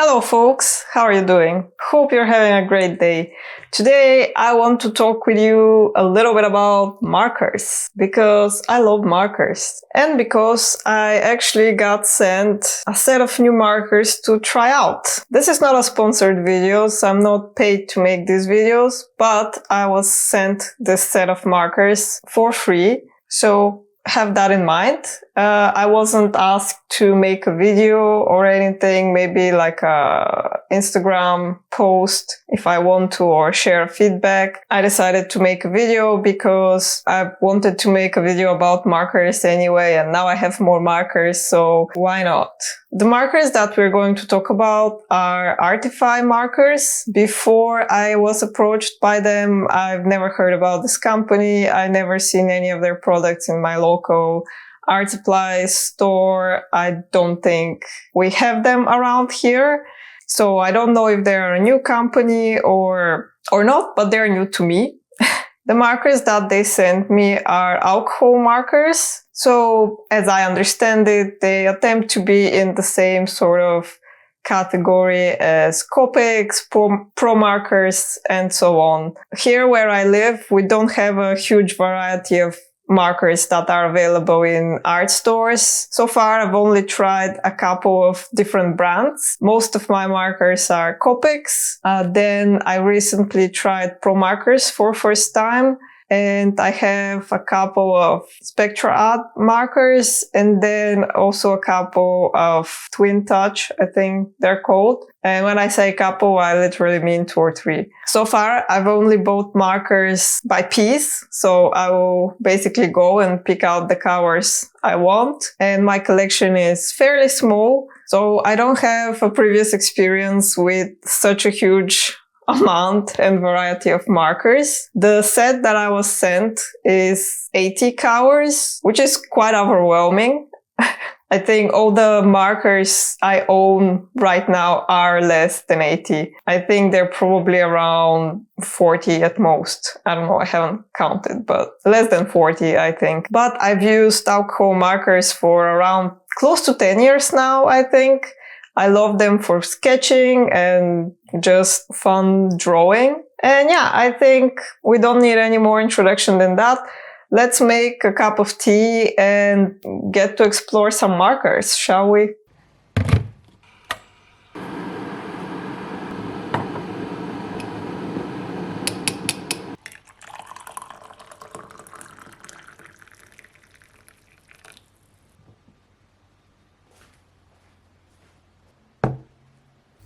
Hello folks, how are you doing? Hope you're having a great day. Today I want to talk with you a little bit about markers because I love markers and because I actually got sent a set of new markers to try out. This is not a sponsored video, so I'm not paid to make these videos, but I was sent this set of markers for free, so have that in mind. I wasn't asked to make a video or anything, maybe like a Instagram post if I want to, or share feedback. I decided to make a video because I wanted to make a video about markers anyway, and now I have more markers, so why not? The markers that we're going to talk about are Artify markers. Before I was approached by them, I've never heard about this company. I never seen any of their products in my local art supply store. I don't think we have them around here. So I don't know if they're a new company or not, but they're new to me. The markers that they sent me are alcohol markers. So as I understand it, they attempt to be in the same sort of category as Copex, pro markers, and so on. Here where I live, we don't have a huge variety of markers that are available in art stores. So far, I've only tried a couple of different brands. Most of my markers are Copex. Then I recently tried Pro markers for first time. And I have a couple of Spectra Art markers, and then also a couple of Twin Touch, I think they're called. And when I say couple, I literally mean 2 or 3. So far, I've only bought markers by piece. So I will basically go and pick out the colors I want. And my collection is fairly small. So I don't have a previous experience with such a huge amount and variety of markers. The set that I was sent is 80 colors, which is quite overwhelming. I think all the markers I own right now are less than 80. I think they're probably around 40 at most. I don't know, I haven't counted, but less than 40, I think. But I've used alcohol markers for around close to 10 years now, I think. I love them for sketching and just fun drawing. And yeah, I think we don't need any more introduction than that. Let's make a cup of tea and get to explore some markers, shall we?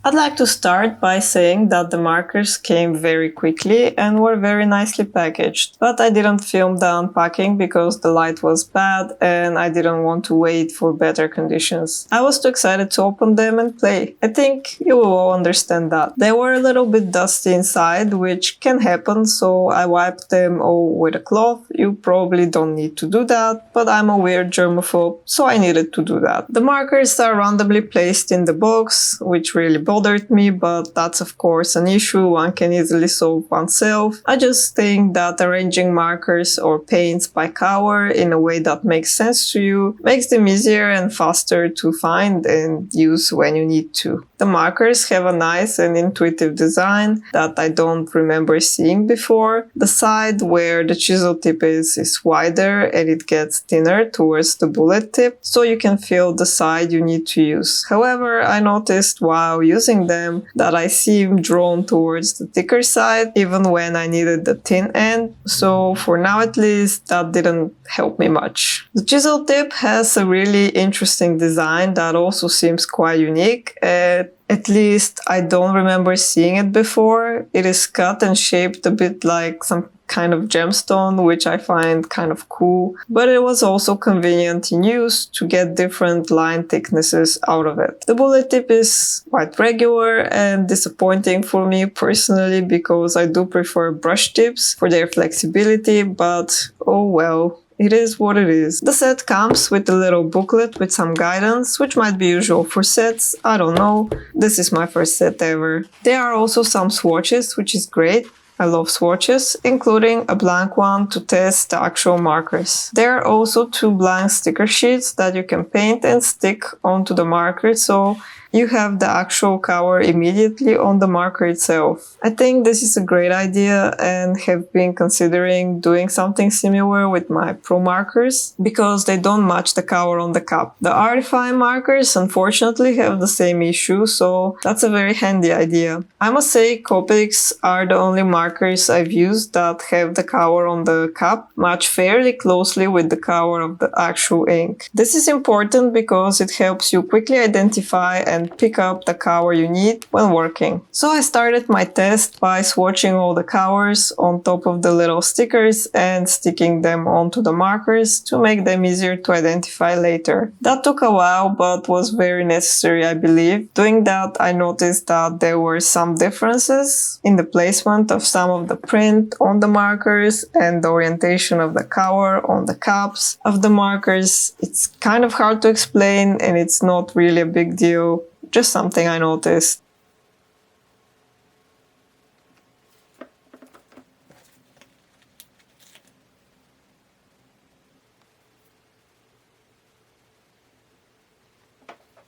I'd like to start by saying that the markers came very quickly and were very nicely packaged, but I didn't film the unpacking because the light was bad and I didn't want to wait for better conditions. I was too excited to open them and play. I think you will all understand that. They were a little bit dusty inside, which can happen, so I wiped them all with a cloth. You probably don't need to do that, but I'm a weird germaphobe, so I needed to do that. The markers are randomly placed in the box, which really bothered me, but that's of course an issue one can easily solve oneself. I just think that arranging markers or paints by color in a way that makes sense to you makes them easier and faster to find and use when you need to. The markers have a nice and intuitive design that I don't remember seeing before. The side where the chisel tip is wider and it gets thinner towards the bullet tip, so you can feel the side you need to use. However, I noticed while using them that I seem drawn towards the thicker side even when I needed the thin end, so for now at least that didn't help me much. The chisel tip has a really interesting design that also seems quite unique. At least I don't remember seeing it before. It is cut and shaped a bit like some kind of gemstone, which I find kind of cool, but it was also convenient in use to get different line thicknesses out of it. The bullet tip is quite regular and disappointing for me personally because I do prefer brush tips for their flexibility, but oh well. It is what it is. The set comes with a little booklet with some guidance, which might be usual for sets, I don't know. This is my first set ever. There are also some swatches, which is great. I love swatches, including a blank one to test the actual markers. There are also 2 blank sticker sheets that you can paint and stick onto the marker, so you have the actual cover immediately on the marker itself. I think this is a great idea and have been considering doing something similar with my Pro markers because they don't match the cover on the cup. The Artify markers unfortunately have the same issue, so that's a very handy idea. I must say Copics are the only markers I've used that have the cover on the cup match fairly closely with the cover of the actual ink. This is important because it helps you quickly identify and pick up the cover you need when working. So I started my test by swatching all the covers on top of the little stickers and sticking them onto the markers to make them easier to identify later. That took a while but was very necessary, I believe. Doing that, I noticed that there were some differences in the placement of some of the print on the markers and the orientation of the cover on the caps of the markers. It's kind of hard to explain and it's not really a big deal, just something I noticed.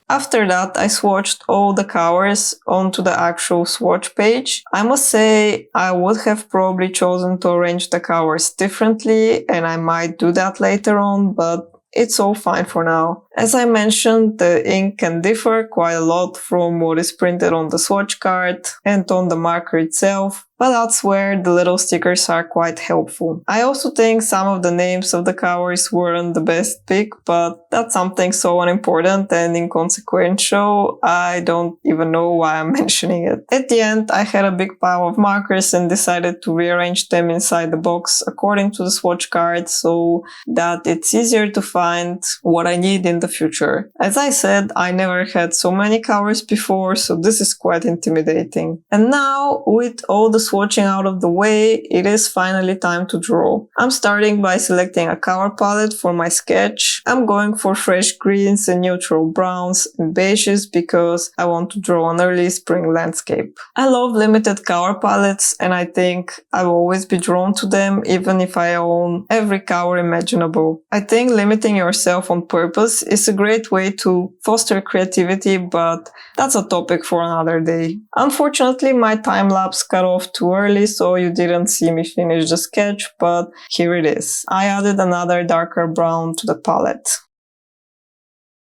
After that, I swatched all the covers onto the actual swatch page. I must say I would have probably chosen to arrange the covers differently, and I might do that later on, but it's all fine for now. As I mentioned, the ink can differ quite a lot from what is printed on the swatch card and on the marker itself, but that's where the little stickers are quite helpful. I also think some of the names of the covers weren't the best pick, but that's something so unimportant and inconsequential, I don't even know why I'm mentioning it. At the end, I had a big pile of markers and decided to rearrange them inside the box according to the swatch card so that it's easier to find what I need in the future. As I said, I never had so many covers before, so this is quite intimidating. And now, with all the swatching out of the way, it is finally time to draw. I'm starting by selecting a color palette for my sketch. I'm going for fresh greens and neutral browns and beiges because I want to draw an early spring landscape. I love limited color palettes and I think I'll always be drawn to them even if I own every color imaginable. I think limiting yourself on purpose is a great way to foster creativity, but that's a topic for another day. Unfortunately, my time lapse cut off too early, so you didn't see me finish the sketch, but here it is. I added another darker brown to the palette.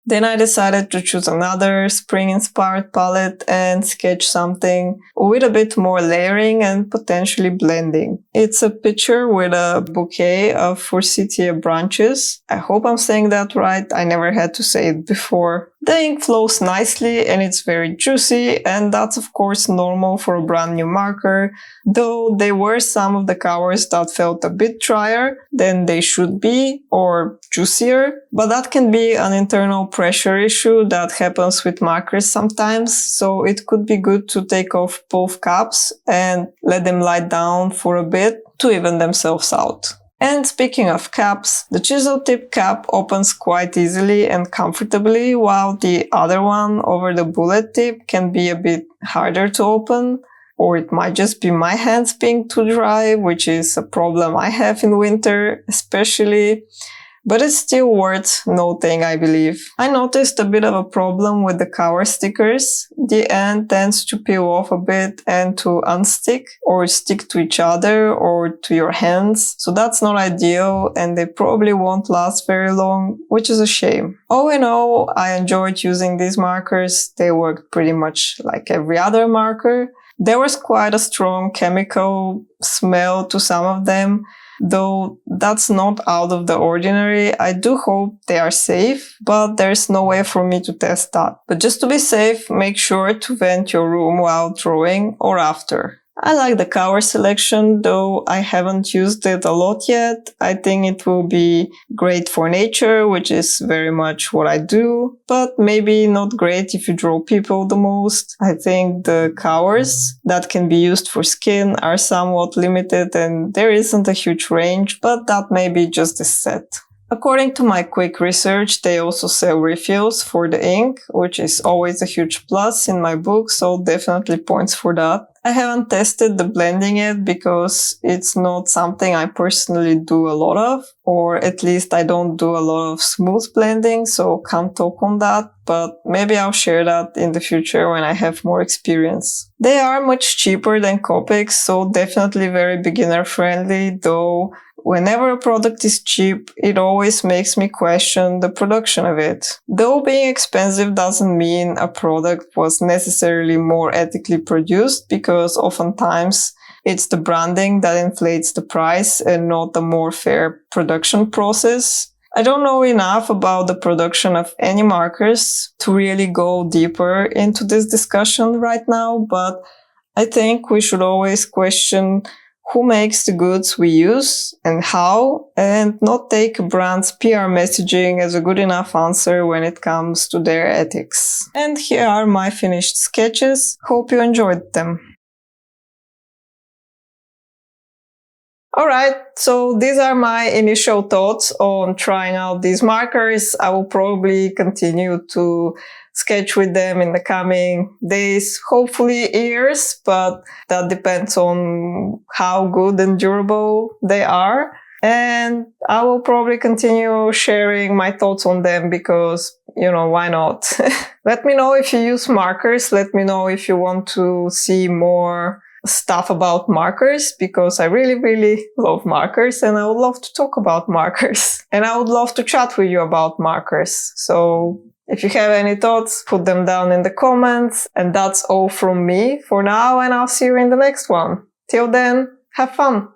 Then I decided to choose another spring-inspired palette and sketch something with a bit more layering and potentially blending. It's a picture with a bouquet of forsythia branches. I hope I'm saying that right. I never had to say it before. The ink flows nicely and it's very juicy, and that's of course normal for a brand new marker, though there were some of the colors that felt a bit drier than they should be or juicier, but that can be an internal pressure issue that happens with markers sometimes, so it could be good to take off both caps and let them lie down for a bit to even themselves out. And speaking of caps, the chisel tip cap opens quite easily and comfortably, while the other one over the bullet tip can be a bit harder to open. Or it might just be my hands being too dry, which is a problem I have in winter especially. But it's still worth noting, I believe. I noticed a bit of a problem with the cover stickers. The end tends to peel off a bit and to unstick or stick to each other or to your hands. So that's not ideal and they probably won't last very long, which is a shame. All in all, I enjoyed using these markers. They worked pretty much like every other marker. There was quite a strong chemical smell to some of them, though that's not out of the ordinary. I do hope they are safe, but there's no way for me to test that. But just to be safe, make sure to vent your room while drawing or after. I like the color selection, though I haven't used it a lot yet. I think it will be great for nature, which is very much what I do, but maybe not great if you draw people the most. I think the colors that can be used for skin are somewhat limited and there isn't a huge range, but that may be just a set. According to my quick research, they also sell refills for the ink, which is always a huge plus in my book, so definitely points for that. I haven't tested the blending yet because it's not something I personally do a lot of, or at least I don't do a lot of smooth blending, so can't talk on that, but maybe I'll share that in the future when I have more experience. They are much cheaper than Copics, so definitely very beginner friendly, though whenever a product is cheap, it always makes me question the production of it. Though being expensive doesn't mean a product was necessarily more ethically produced, because oftentimes it's the branding that inflates the price and not a more fair production process. I don't know enough about the production of any markers to really go deeper into this discussion right now, but I think we should always question who makes the goods we use and how, and not take a brand's PR messaging as a good enough answer when it comes to their ethics. And here are my finished sketches. Hope you enjoyed them. Alright, so these are my initial thoughts on trying out these markers. I will probably continue to sketch with them in the coming days, hopefully years, but that depends on how good and durable they are. And I will probably continue sharing my thoughts on them because, why not? Let me know if you use markers. Let me know if you want to see more stuff about markers, because I really, really love markers and I would love to talk about markers and I would love to chat with you about markers. So if you have any thoughts, put them down in the comments. And that's all from me for now, and I'll see you in the next one. Till then, have fun!